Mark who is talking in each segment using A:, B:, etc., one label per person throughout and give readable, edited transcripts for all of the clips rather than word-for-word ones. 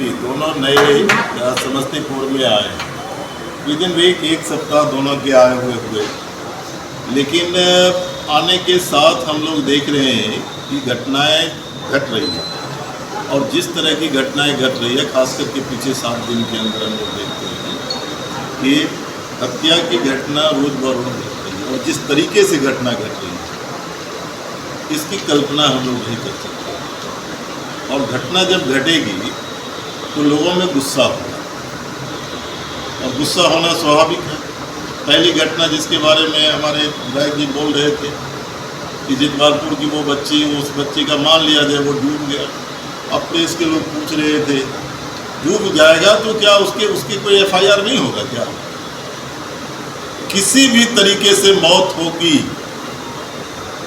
A: DSP दोनों नए समस्तीपुर में आए हैं। विद इन वीक एक सप्ताह दोनों के आए हुए लेकिन आने के साथ हम लोग देख रहे हैं कि घटनाएं घट रही हैं और जिस तरह की घटनाएं घट रही है, खास करके पिछले 7 दिन के अंदर हम लोग देखते हैं कि हत्या की घटना रोज ब रोज घट रही है और जिस तरीके से घटना घट रही है इसकी कल्पना हम लोग नहीं कर सकते। और घटना जब घटेगी तो लोगों में गुस्सा होगा और गुस्सा होना स्वाभाविक है। पहली घटना जिसके बारे में हमारे विधायक जी बोल रहे थे कि जितवालपुर की वो बच्ची, उस बच्ची का मान लिया जाए वो डूब गया। अब प्रेस के लोग पूछ रहे थे डूब जाएगा तो क्या उसकी कोई एफआईआर नहीं होगा क्या? किसी भी तरीके से मौत होगी,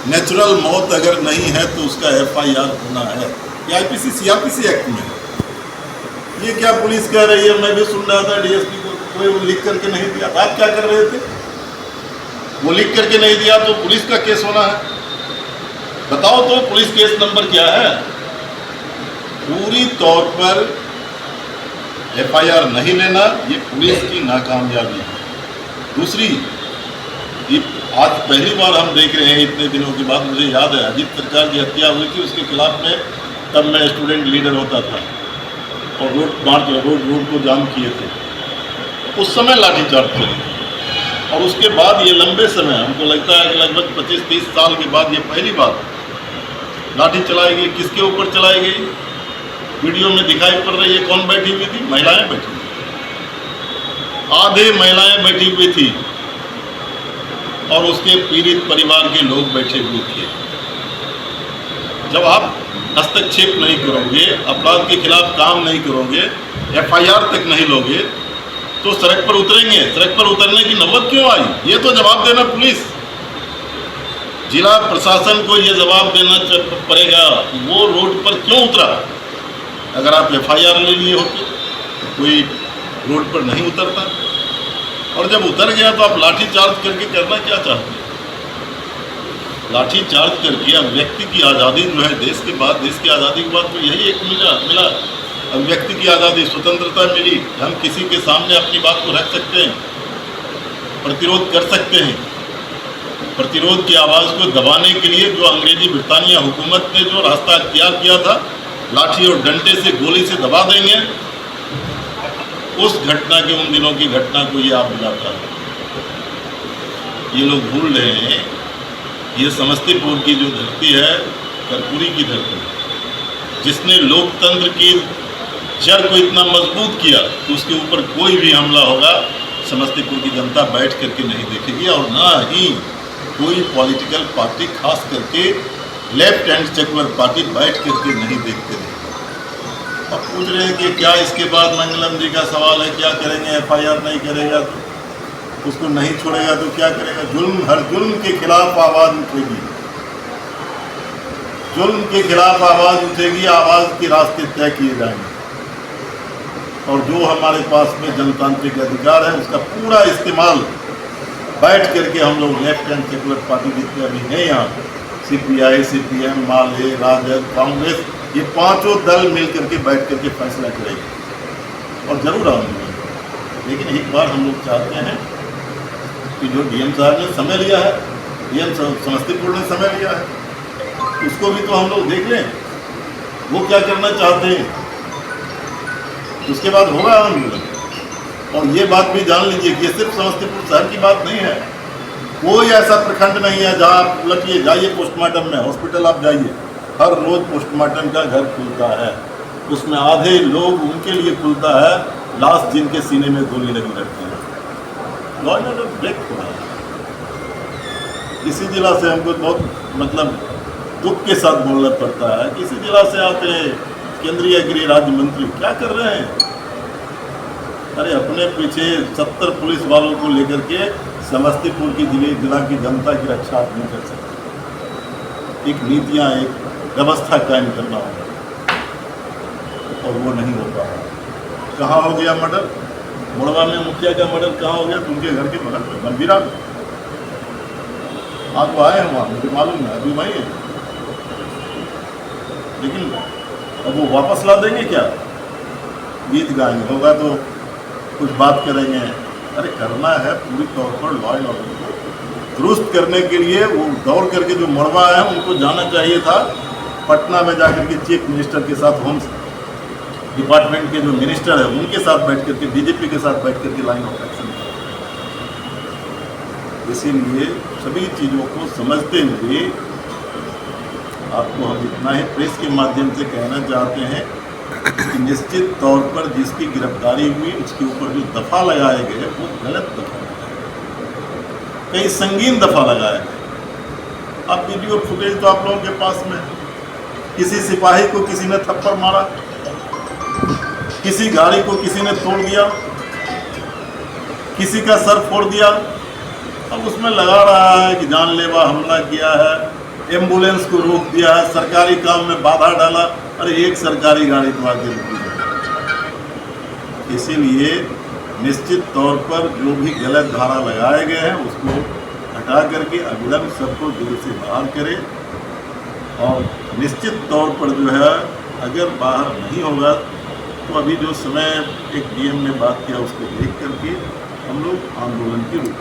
A: नेचुरल मौत अगर नहीं है तो उसका एफआईआर होना है। ये आईपीसी सीआरपीसी एक्ट में है। ये क्या पुलिस कह रही है? मैं भी सुन रहा था डीएसपी को कोई लिख करके नहीं दिया। आप क्या कर रहे थे? वो लिख करके नहीं दिया तो पुलिस का केस होना है। बताओ तो पुलिस केस नंबर क्या है? पूरी तौर पर एफआईआर नहीं लेना ये पुलिस की नाकामयाबी है। दूसरी, ये आज पहली बार हम देख रहे हैं इतने दिनों के बाद। मुझे याद है अजीत सरकार की हत्या हुई थी, उसके खिलाफ में तब मैं स्टूडेंट लीडर होता था और रोड को जाम किए थे। उस समय लाठीचार्ज चली और उसके बाद ये लंबे समय, हमको लगता है कि लगभग 25-30 साल के बाद ये पहली बार लाठी चलाई गई। किसके ऊपर चलाई गई? वीडियो में दिखाई पड़ रही है। कौन बैठी हुई थी? महिलाएं बैठी हुई, आधे महिलाएं बैठी हुई थी और उसके पीड़ित परिवार के लोग बैठे हुए थे। जब आप हस्तक्षेप नहीं करोगे, अपराध के खिलाफ काम नहीं करोगे, एफआईआर तक नहीं लोगे तो सड़क पर उतरेंगे। सड़क पर उतरने की नौबत क्यों आई? ये तो जवाब देना पुलिस, जिला प्रशासन को ये जवाब देना पड़ेगा वो रोड पर क्यों उतरा। अगर आप एफआईआर ले लिए होते तो कोई रोड पर नहीं उतरता। और जब उतर गया तो आप लाठी चार्ज करके करना क्या चाहते हैं? लाठी चार्ज करके अब व्यक्ति की आज़ादी जो है देश की आज़ादी के बाद तो यही एक मिला। अब व्यक्ति की आज़ादी, स्वतंत्रता मिली, हम किसी के सामने अपनी बात को रख सकते हैं, प्रतिरोध कर सकते हैं। प्रतिरोध की आवाज़ को दबाने के लिए जो अंग्रेजी ब्रिटानिया हुकूमत ने जो रास्ता अख्तियार किया था, लाठी और डंडे से, गोली से दबा देंगे, उस घटना के, उन दिनों की घटना को ये आप बुलाता है। ये लोग भूल रहे हैं ये समस्तीपुर की जो धरती है कर्पूरी की धरती है, जिसने लोकतंत्र की जड़ को इतना मजबूत किया तो उसके ऊपर कोई भी हमला होगा समस्तीपुर की जनता बैठ करके नहीं देखेगी और ना ही कोई पॉलिटिकल पार्टी, खास करके लेफ्ट एंड सेकुलर पार्टी बैठ करके नहीं देखते रहे। अब पूछ रहे हैं कि क्या इसके बाद मंगलम जी का सवाल है क्या करेंगे? एफआईआर नहीं करेगा तो उसको नहीं छोड़ेगा तो क्या करेगा? जुल्म, हर जुल्म के खिलाफ आवाज़ उठेगी, जुल्म के खिलाफ आवाज़ उठेगी, आवाज़ के रास्ते तय किए जाएंगे और जो हमारे पास में जनतांत्रिक अधिकार है उसका पूरा इस्तेमाल बैठ करके हम लोग लेफ्ट एंड सेकुलर पार्टी जितने अभी हैं यहाँ, सीपीआई, सीपीएम, माले, राजद, कांग्रेस, ये पांचों दल मिल करके बैठ करके फैसला करेंगे और जरूर आएंगे। लेकिन एक बार हम लोग चाहते हैं कि जो डीएम साहब ने समय लिया है, डीएम समस्तीपुर ने समय लिया है, उसको भी तो हम लोग देख लें वो क्या करना चाहते हैं। उसके बाद होगा आंदोलन। और ये बात भी जान लीजिए कि सिर्फ समस्तीपुर शहर की बात नहीं है, कोई ऐसा प्रखंड नहीं है जहाँ आप उलटिए जाइए पोस्टमार्टम में, हॉस्पिटल आप जाइए, हर रोज पोस्टमार्टम का घर खुलता है, उसमें आधे लोग उनके लिए खुलता है लाश जिनके सीने में गोली लगी रहती है। लॉ एंड ऑर्डर ब्रेक हो रहा है। इसी जिला से हमको बहुत दुख के साथ बोलना पड़ता है। किसी जिला से आते हैं केंद्रीय गृह राज्य मंत्री, क्या कर रहे हैं? अरे अपने पीछे 70 पुलिस वालों को लेकर के समस्तीपुर की जिला की जनता की रक्षा आप नहीं कर सकते। एक नीतियाँ, एक व्यवस्था कायम करना होगा और वो नहीं हो पा रहा। कहाँ हो गया मर्डर? मुड़वा में मुखिया का मर्डर कहाँ हो गया? तुमके घर के बगल में गंभीरा में। आप आए हैं वहाँ, मुझे मालूम है, अभी वहीं है। लेकिन अब वो वापस ला देंगे क्या? गीत गाएंगे, होगा तो कुछ बात करेंगे। अरे करना है पूरी तौर पर लॉ एंड ऑर्डर को दुरुस्त करने के लिए। वो दौड़ करके जो मरवा है उनको जाना चाहिए था पटना में जाकर के चीफ मिनिस्टर के साथ, होम डिपार्टमेंट के जो मिनिस्टर है उनके साथ बैठ करके, डीजीपी के साथ बैठ करके लाइन ऑफ एक्शन। इसीलिए सभी चीज़ों को समझते हुए आपको हम इतना ही प्रेस के माध्यम से कहना चाहते हैं कि निश्चित तौर पर जिसकी गिरफ्तारी हुई उसके ऊपर जो दफ़ा लगाए गए वो गलत दफ़ा लगाए, कई संगीन दफ़ा लगाए गए। अब वीडियो फुटेज तो आप लोगों के पास में, किसी सिपाही को किसी ने थप्पड़ मारा, किसी गाड़ी को किसी ने तोड़ दिया, किसी का सर फोड़ दिया। अब उसमें लगा रहा है कि जानलेवा हमला किया है, एम्बुलेंस को रोक दिया है, सरकारी काम में बाधा डाला। अरे एक सरकारी गाड़ी तो आगे रुकी है। इसीलिए निश्चित तौर पर जो भी गलत धारा लगाए गए हैं उसको हटा करके अविलंब सबको जेल से बाहर करे। और निश्चित तौर पर जो है अगर बाहर नहीं होगा तो अभी जो समय एक डीएम ने बात किया उसको देख करके हम लोग आंदोलन की रूप